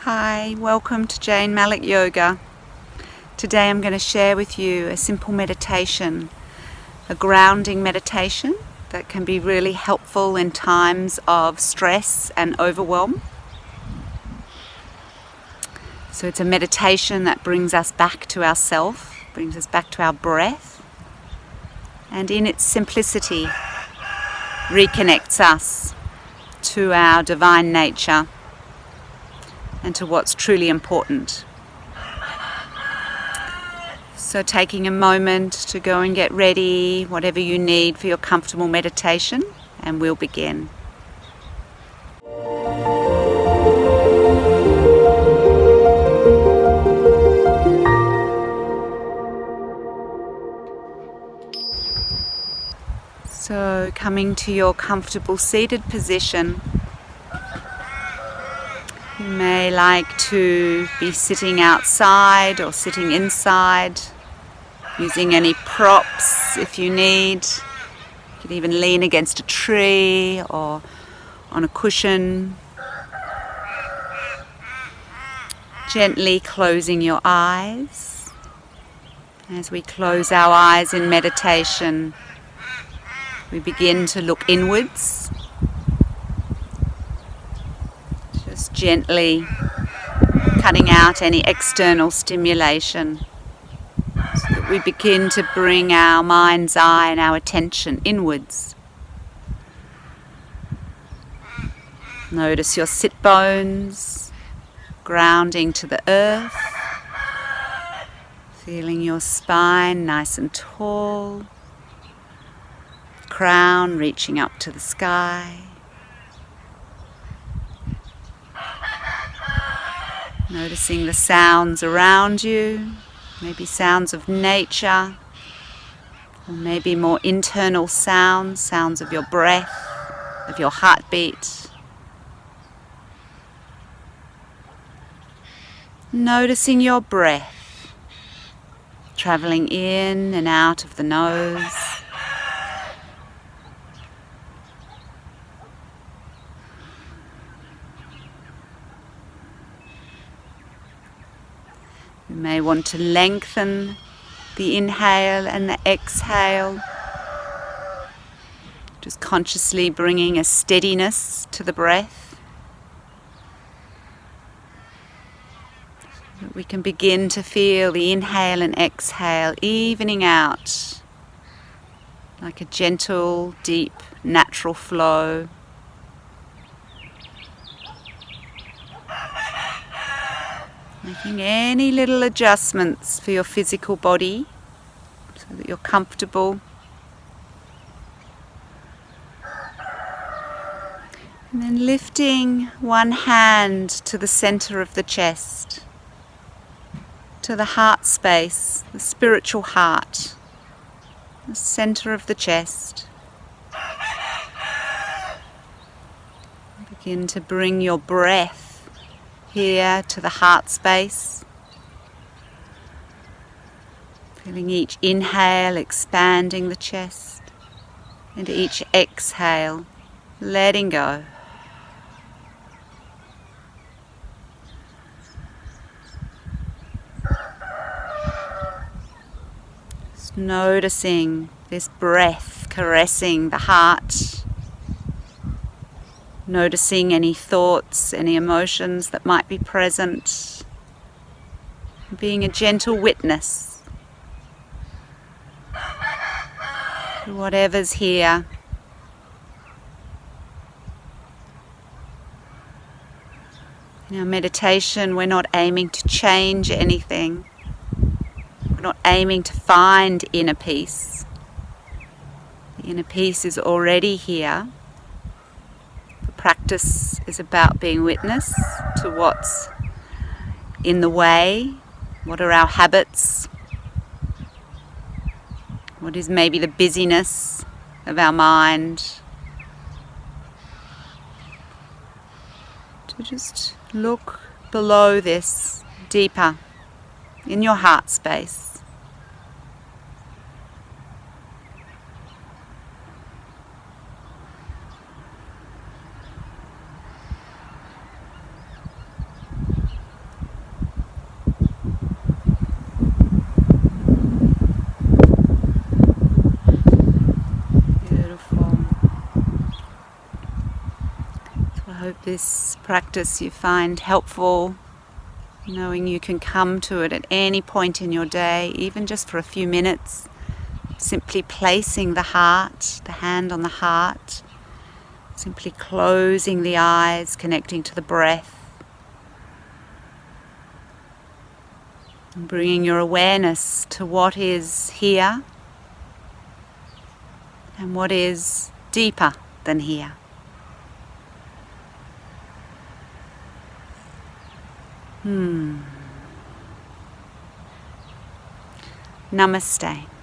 Hi, welcome to Jane Malik Yoga. Today I'm going to share with you a simple meditation, a grounding meditation that can be really helpful in times of stress and overwhelm. So it's a meditation that brings us back to ourself, brings us back to our breath, and in its simplicity reconnects us to our divine nature and to what's truly important. So taking a moment to go and get ready, whatever you need for your comfortable meditation, and we'll begin. So coming to your comfortable seated position, you may like to be sitting outside or sitting inside, using any props if you need. You could even lean against a tree or on a cushion. Gently closing your eyes. As we close our eyes in meditation, we begin to look inwards. Just gently cutting out any external stimulation, so that we begin to bring our mind's eye and our attention inwards. Notice your sit bones grounding to the earth, feeling your spine nice and tall, crown reaching up to the sky. Noticing the sounds around you, maybe sounds of nature, or maybe more internal sounds, sounds of your breath, of your heartbeat. Noticing your breath, traveling in and out of the nose. You may want to lengthen the inhale and the exhale, just consciously bringing a steadiness to the breath. We can begin to feel the inhale and exhale evening out like a gentle, deep, natural flow. Making any little adjustments for your physical body so that you're comfortable. And then lifting one hand to the center of the chest, to the heart space, the spiritual heart, the center of the chest. Begin to bring your breath here to the heart space. Feeling each inhale expanding the chest, and each exhale letting go. Just noticing this breath caressing the heart. Noticing any thoughts, any emotions that might be present. Being a gentle witness to whatever's here. In our meditation, we're not aiming to change anything. We're not aiming to find inner peace. The inner peace is already here. Practice is about being witness to what's in the way, what are our habits, what is maybe the busyness of our mind. To just look below this, deeper, in your heart space. this practice you find helpful, knowing you can come to it at any point in your day, even just for a few minutes, simply placing the heart, the hand on the heart, simply closing the eyes, connecting to the breath, and bringing your awareness to what is here and what is deeper than here. Namaste.